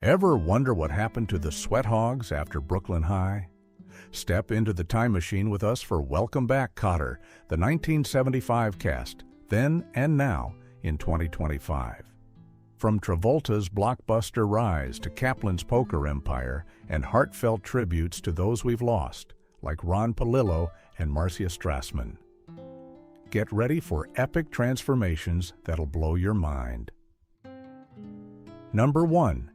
Ever wonder what happened to the Sweat Hogs after Brooklyn High? Step into the time machine with us for Welcome Back, Kotter, the 1975 cast, then and now in 2025. From Travolta's blockbuster rise to Kaplan's poker empire and heartfelt tributes to those we've lost, like Ron Palillo and Marcia Strassman. Get ready for epic transformations that'll blow your mind. Number 1.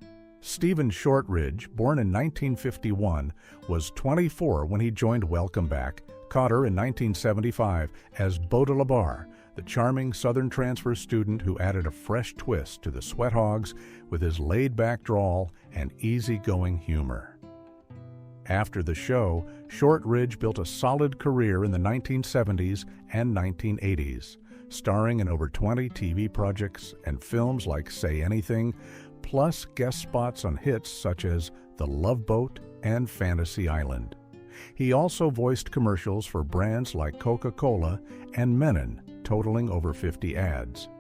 Stephen Shortridge, born in 1951, was 24 when he joined Welcome Back, Kotter in 1975 as Baudelaire, the charming Southern transfer student who added a fresh twist to the Sweat Hogs with his laid-back drawl and easygoing humor. After the show, Shortridge built a solid career in the 1970s and 1980s, starring in over 20 TV projects and films like Say Anything, plus guest spots on hits such as The Love Boat and Fantasy Island. He also voiced commercials for brands like Coca-Cola and Menon, totaling over 50 ads.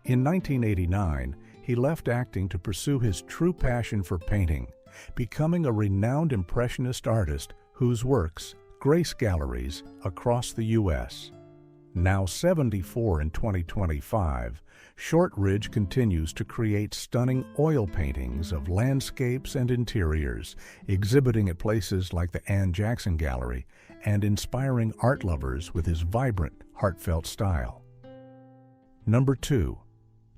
In 1989, he left acting to pursue his true passion for painting, becoming a renowned impressionist artist whose works grace galleries across the U.S. Now 74 in 2025, Shortridge continues to create stunning oil paintings of landscapes and interiors, exhibiting at places like the Ann Jackson Gallery and inspiring art lovers with his vibrant, heartfelt style. Number 2.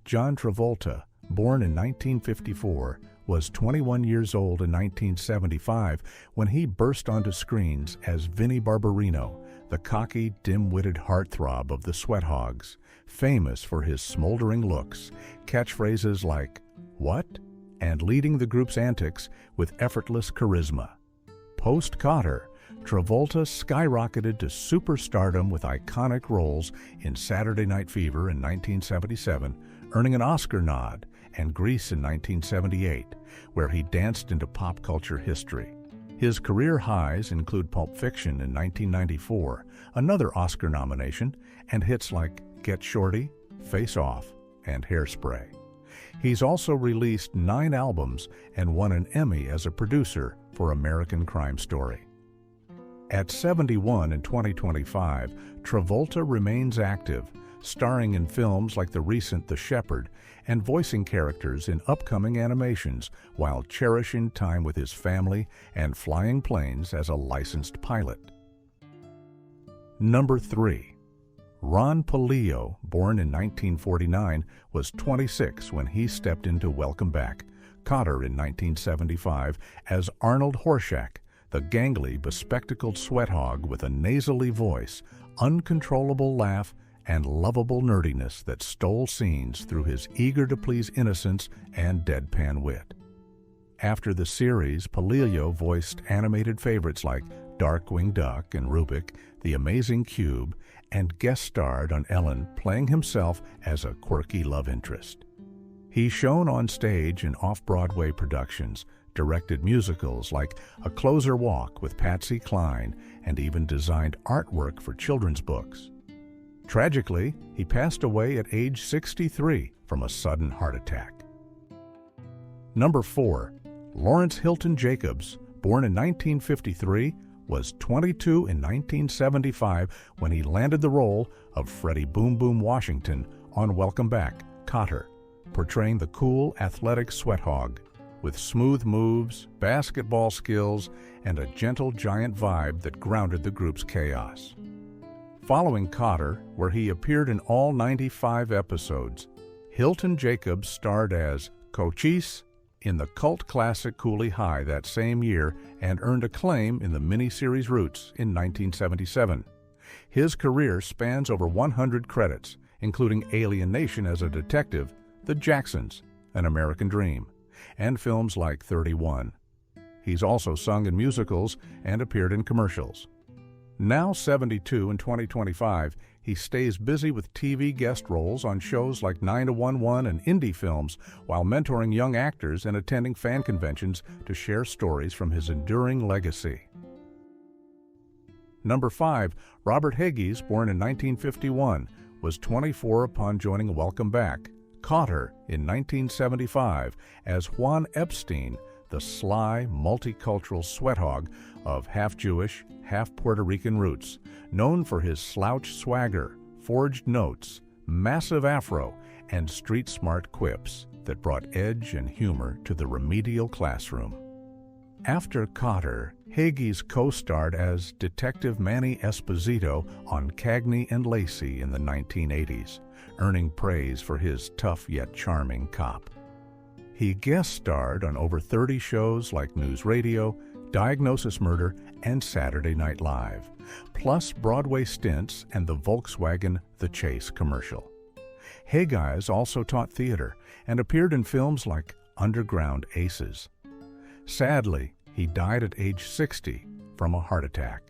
John Travolta, born in 1954, was 21 years old in 1975 when he burst onto screens as Vinnie Barbarino, the cocky, dim-witted heartthrob of the Sweat Hogs, famous for his smoldering looks, catchphrases like, "What?" and leading the group's antics with effortless charisma. Post-Kotter, Travolta skyrocketed to superstardom with iconic roles in Saturday Night Fever in 1977, earning an Oscar nod, and Grease in 1978, where he danced into pop culture history. His career highs include Pulp Fiction in 1994, another Oscar nomination, and hits like Get Shorty, Face Off, and Hairspray. He's also released 9 albums and won an Emmy as a producer for American Crime Story. At 71 in 2025, Travolta remains active, starring in films like the recent The Shepherd and voicing characters in upcoming animations while cherishing time with his family and flying planes as a licensed pilot. Number 3. Ron Palillo, born in 1949, was 26 when he stepped into Welcome Back, Kotter in 1975 as Arnold Horshack, the gangly, bespectacled sweat hog with a nasally voice, uncontrollable laugh, and lovable nerdiness that stole scenes through his eager-to-please innocence and deadpan wit. After the series, Palillo voiced animated favorites like Darkwing Duck and Rubik, The Amazing Cube, and guest starred on Ellen, playing himself as a quirky love interest. He shone on stage in off-Broadway productions, directed musicals like A Closer Walk with Patsy Cline, and even designed artwork for children's books. Tragically, he passed away at age 63 from a sudden heart attack. Number 4. Lawrence Hilton-Jacobs, born in 1953, was 22 in 1975 when he landed the role of Freddie Boom Boom Washington on Welcome Back, Kotter, portraying the cool, athletic sweat hog with smooth moves, basketball skills, and a gentle giant vibe that grounded the group's chaos. Following Kotter, where he appeared in all 95 episodes, Hilton-Jacobs starred as Cochise in the cult classic Cooley High that same year and earned acclaim in the miniseries Roots in 1977. His career spans over 100 credits, including Alien Nation as a detective, The Jacksons, An American Dream, and films like 31. He's also sung in musicals and appeared in commercials. Now 72 in 2025, he stays busy with TV guest roles on shows like 9-to-11 and indie films while mentoring young actors and attending fan conventions to share stories from his enduring legacy. Number 5. Robert Hegyes, born in 1951, was 24 upon joining Welcome Back, Kotter in 1975 as Juan Epstein, the sly, multicultural sweat hog of half-Jewish, half-Puerto Rican roots, known for his slouch swagger, forged notes, massive afro, and street-smart quips that brought edge and humor to the remedial classroom. After Kotter, Hegyes co-starred as Detective Manny Esposito on Cagney and Lacey in the 1980s, earning praise for his tough yet charming cop. He guest-starred on over 30 shows like News Radio, Diagnosis Murder, and Saturday Night Live, plus Broadway stints and the Volkswagen The Chase commercial. Hegyes also taught theater and appeared in films like Underground Aces. Sadly, he died at age 60 from a heart attack.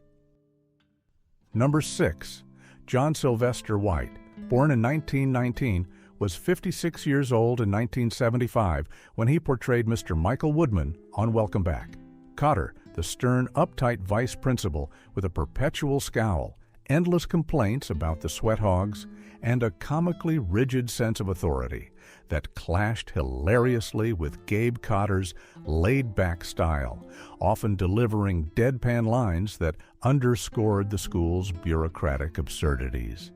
Number 6. John Sylvester White, born in 1919, was 56 years old in 1975 when he portrayed Mr. Michael Woodman on Welcome Back. Kotter, the stern, uptight vice principal with a perpetual scowl, endless complaints about the sweat hogs, and a comically rigid sense of authority that clashed hilariously with Gabe Kotter's laid-back style, often delivering deadpan lines that underscored the school's bureaucratic absurdities.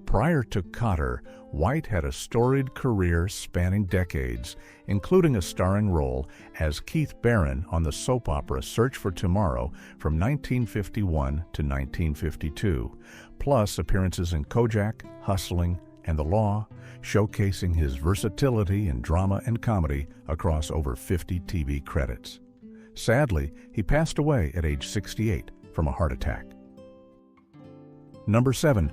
Prior to Kotter, White had a storied career spanning decades, including a starring role as Keith Barron on the soap opera Search for Tomorrow from 1951 to 1952, plus appearances in Kojak, Hustling, and The Law, showcasing his versatility in drama and comedy across over 50 TV credits. Sadly, he passed away at age 68 from a heart attack. Number 7.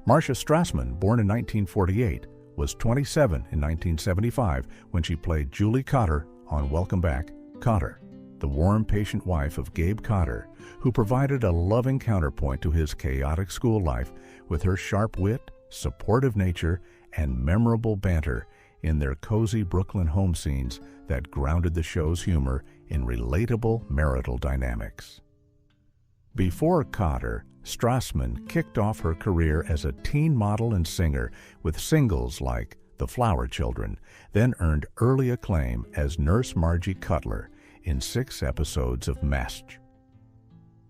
Marcia Strassman, born in 1948, was 27 in 1975 when she played Julie Kotter on Welcome Back, Kotter, the warm, patient wife of Gabe Kotter, who provided a loving counterpoint to his chaotic school life with her sharp wit, supportive nature, and memorable banter in their cozy Brooklyn home scenes that grounded the show's humor in relatable marital dynamics. Before Kotter, Strassman kicked off her career as a teen model and singer with singles like The Flower Children, then earned early acclaim as Nurse Margie Cutler in 6 episodes of MASH.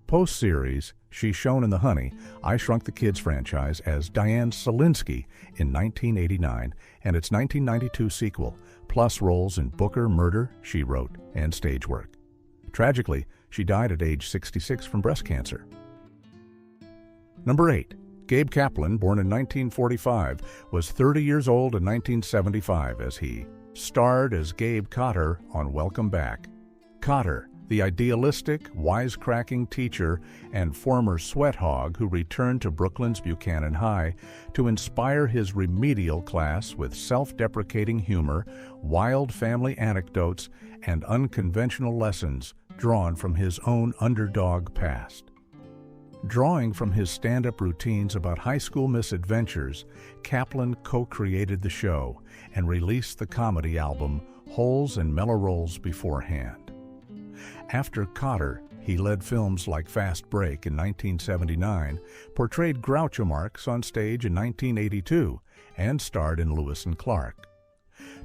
Post-series, she shone in the Honey, I Shrunk the Kids franchise as Diane Selinsky in 1989 and its 1992 sequel, plus roles in Booker, Murder, She Wrote, and stage work. Tragically, she died at age 66 from breast cancer. Number 8. Gabe Kaplan, born in 1945, was 30 years old in 1975 as he starred as Gabe Kotter on Welcome Back. Kotter, the idealistic, wisecracking teacher and former sweat hog who returned to Brooklyn's Buchanan High to inspire his remedial class with self-deprecating humor, wild family anecdotes, and unconventional lessons drawn from his own underdog past. Drawing from his stand-up routines about high school misadventures, Kaplan co-created the show and released the comedy album Holes and Mellow Rolls beforehand. After Kotter, he led films like Fast Break in 1979, portrayed Groucho Marx on stage in 1982, and starred in Lewis and Clark.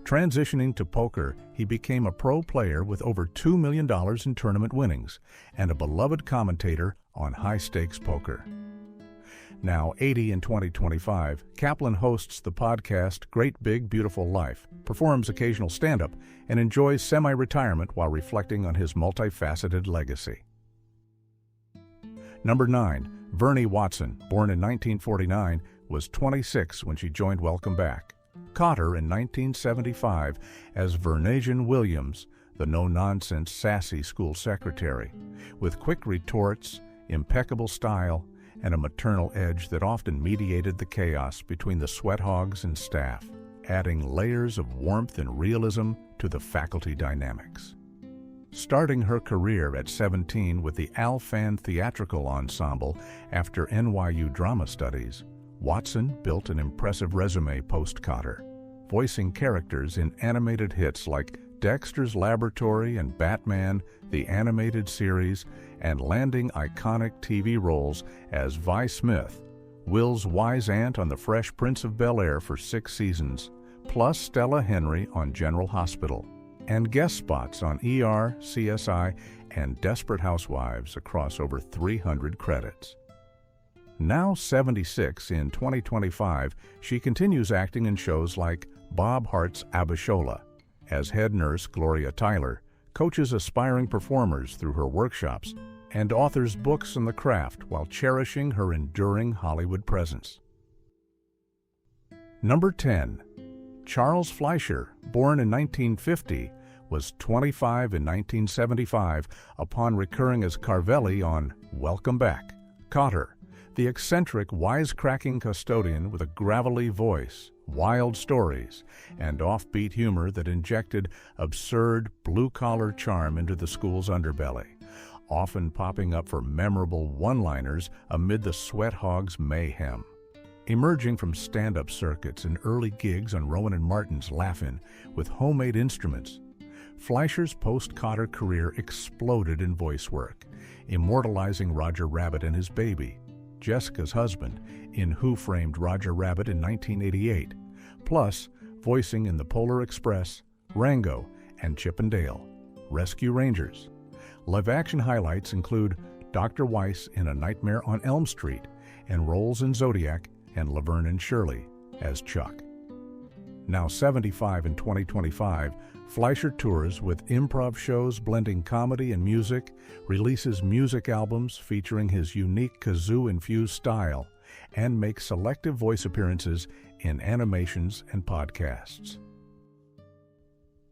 Transitioning to poker, he became a pro player with over $2 million in tournament winnings and a beloved commentator on high-stakes poker. Now 80 in 2025, Kaplan hosts the podcast Great Big Beautiful Life, performs occasional stand-up, and enjoys semi-retirement while reflecting on his multifaceted legacy. Number 9. Vernee Watson, born in 1949, was 26 when she joined Welcome Back. Kotter in 1975 as Vernesian Williams, the no-nonsense, sassy school secretary, with quick retorts, impeccable style, and a maternal edge that often mediated the chaos between the sweat hogs and staff, adding layers of warmth and realism to the faculty dynamics. Starting her career at 17 with the Al-Fan Theatrical Ensemble after NYU drama studies, Watson built an impressive resume post-Kotter, voicing characters in animated hits like Dexter's Laboratory and Batman, the animated series, and landing iconic TV roles as Vi Smith, Will's wise aunt on The Fresh Prince of Bel-Air for 6 seasons, plus Stella Henry on General Hospital, and guest spots on ER, CSI, and Desperate Housewives across over 300 credits. Now 76 in 2025, she continues acting in shows like Bob Hart's Abishola. As head nurse, Gloria Tyler coaches aspiring performers through her workshops and authors books on the craft while cherishing her enduring Hollywood presence. Number 10. Charles Fleischer, born in 1950, was 25 in 1975 upon recurring as Carvelli on Welcome Back, Kotter, the eccentric, wisecracking custodian with a gravelly voice, wild stories, and offbeat humor that injected absurd, blue-collar charm into the school's underbelly, often popping up for memorable one-liners amid the sweat hog's mayhem. Emerging from stand-up circuits and early gigs on Rowan and Martin's Laugh-In with homemade instruments, Fleischer's post-Kotter career exploded in voice work, immortalizing Roger Rabbit and his baby, Jessica's husband, in Who Framed Roger Rabbit in 1988, plus voicing in The Polar Express, Rango, and Chip and Dale, Rescue Rangers. Live-action highlights include Dr. Weiss in A Nightmare on Elm Street and roles in Zodiac and Laverne and Shirley as Chuck. Now 75 in 2025, Fleischer tours with improv shows blending comedy and music, releases music albums featuring his unique kazoo-infused style, and makes selective voice appearances in animations and podcasts.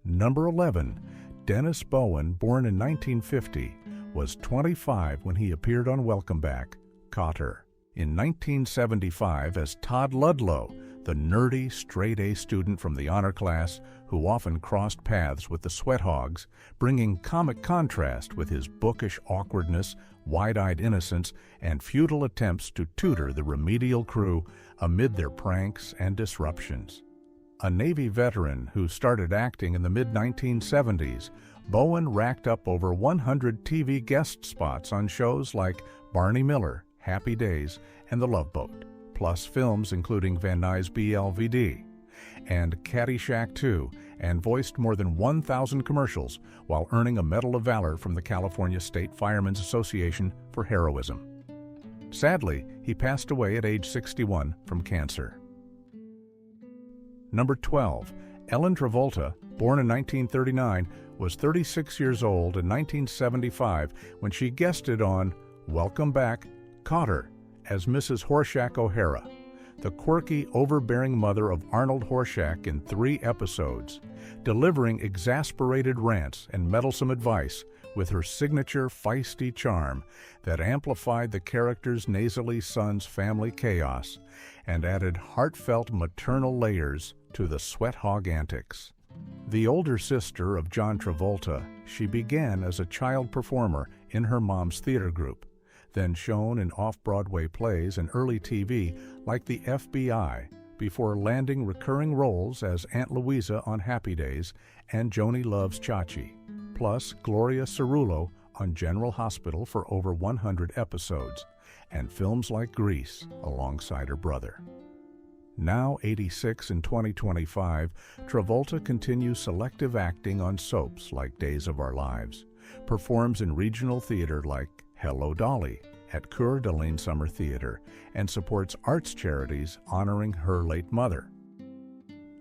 Number 11. Dennis Bowen, born in 1950, was 25 when he appeared on Welcome Back, Kotter. In 1975 as Todd Ludlow, the nerdy, straight-A student from the honor class who often crossed paths with the Sweat Hogs, bringing comic contrast with his bookish awkwardness, wide-eyed innocence, and futile attempts to tutor the remedial crew amid their pranks and disruptions. A Navy veteran who started acting in the mid-1970s, Bowen racked up over 100 TV guest spots on shows like Barney Miller, Happy Days, and The Love Boat, plus films including Van Nuys BLVD and Caddyshack 2, and voiced more than 1,000 commercials while earning a Medal of Valor from the California State Firemen's Association for heroism. Sadly, he passed away at age 61 from cancer. Number 12. Ellen Travolta, born in 1939, was 36 years old in 1975 when she guested on Welcome Back, Kotter, as Mrs. Horshack O'Hara, the quirky, overbearing mother of Arnold Horshack in 3 episodes, delivering exasperated rants and meddlesome advice with her signature feisty charm that amplified the character's nasally son's family chaos and added heartfelt maternal layers to the sweat hog antics. The older sister of John Travolta, she began as a child performer in her mom's theater group, then shown in off-Broadway plays and early TV like The FBI, before landing recurring roles as Aunt Louisa on Happy Days and Joni Loves Chachi, plus Gloria Cerullo on General Hospital for over 100 episodes, and films like Grease alongside her brother. Now 86 in 2025, Travolta continues selective acting on soaps like Days of Our Lives, performs in regional theater like Hello Dolly at Coeur d'Alene Summer Theater, and supports arts charities honoring her late mother.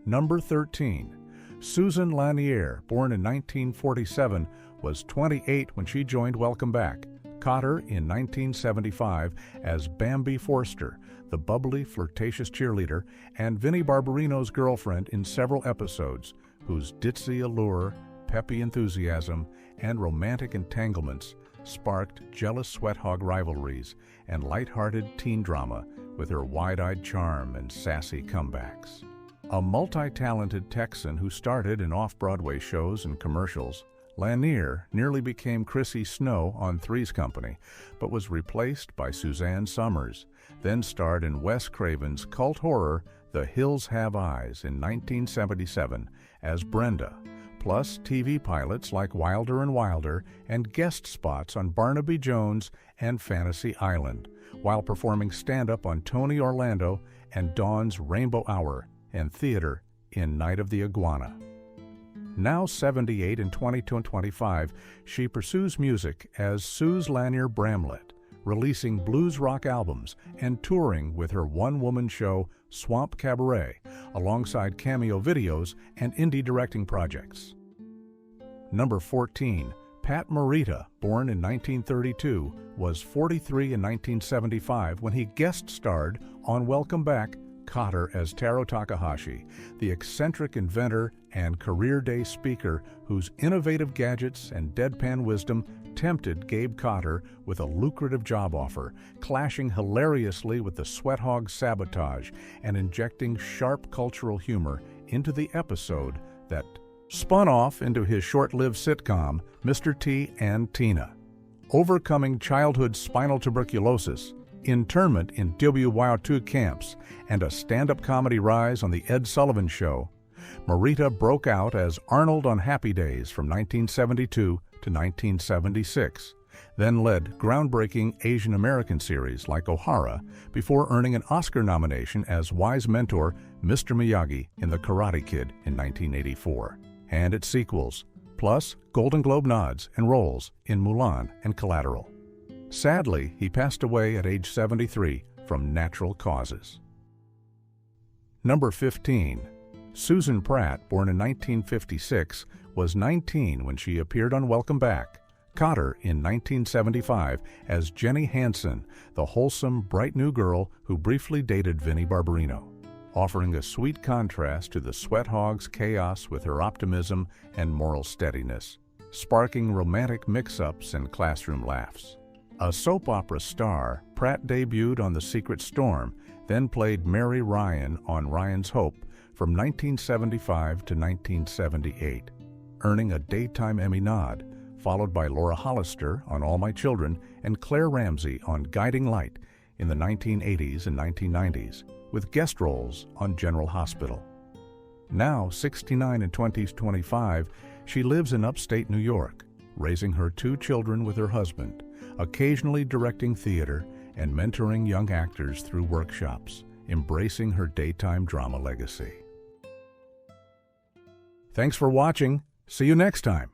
Number 13. Susan Lanier, born in 1947, was 28 when she joined Welcome Back, Kotter in 1975 as Bambi Forster, the bubbly, flirtatious cheerleader, and Vinnie Barbarino's girlfriend in several episodes, whose ditzy allure, peppy enthusiasm, and romantic entanglements sparked jealous sweat hog rivalries and light-hearted teen drama with her wide-eyed charm and sassy comebacks. A multi-talented Texan who started in off-Broadway shows and commercials, Lanier nearly became Chrissy Snow on Three's Company, but was replaced by Suzanne Summers, then starred in Wes Craven's cult horror The Hills Have Eyes in 1977 as Brenda, plus TV pilots like Wilder and Wilder and guest spots on Barnaby Jones and Fantasy Island, while performing stand-up on Tony Orlando and Dawn's Rainbow Hour and theater in Night of the Iguana. Now 78 and 22 and 25, she pursues music as Suze Lanier Bramlett, releasing blues rock albums and touring with her one-woman show Swamp Cabaret, alongside cameo videos and indie directing projects. Number 14, Pat Morita, born in 1932, was 43 in 1975 when he guest-starred on Welcome Back, Kotter as Taro Takahashi, the eccentric inventor and career day speaker whose innovative gadgets and deadpan wisdom tempted Gabe Kotter with a lucrative job offer, clashing hilariously with the Sweat Hog sabotage and injecting sharp cultural humor into the episode that spun off into his short-lived sitcom, Mr. T and Tina. Overcoming childhood spinal tuberculosis, internment in WYO2 camps, and a stand-up comedy rise on The Ed Sullivan Show, Morita broke out as Arnold on Happy Days from 1972 to 1976, then led groundbreaking Asian American series like O'Hara before earning an Oscar nomination as wise mentor Mr. Miyagi in The Karate Kid in 1984, and its sequels, plus Golden Globe nods and roles in Mulan and Collateral. Sadly, he passed away at age 73 from natural causes. Number 15. Susan Pratt, born in 1956, was 19 when she appeared on Welcome Back, Kotter in 1975 as Jenny Hansen, the wholesome, bright new girl who briefly dated Vinnie Barbarino, offering a sweet contrast to the Sweat Hog's chaos with her optimism and moral steadiness, sparking romantic mix-ups and classroom laughs. A soap opera star, Pratt debuted on The Secret Storm, then played Mary Ryan on Ryan's Hope from 1975 to 1978, earning a Daytime Emmy nod, followed by Laura Hollister on All My Children and Claire Ramsey on Guiding Light in the 1980s and 1990s, with guest roles on General Hospital. Now 69 and 25, she lives in upstate New York, raising her 2 children with her husband, occasionally directing theater and mentoring young actors through workshops, embracing her daytime drama legacy. Thanks for watching. See you next time.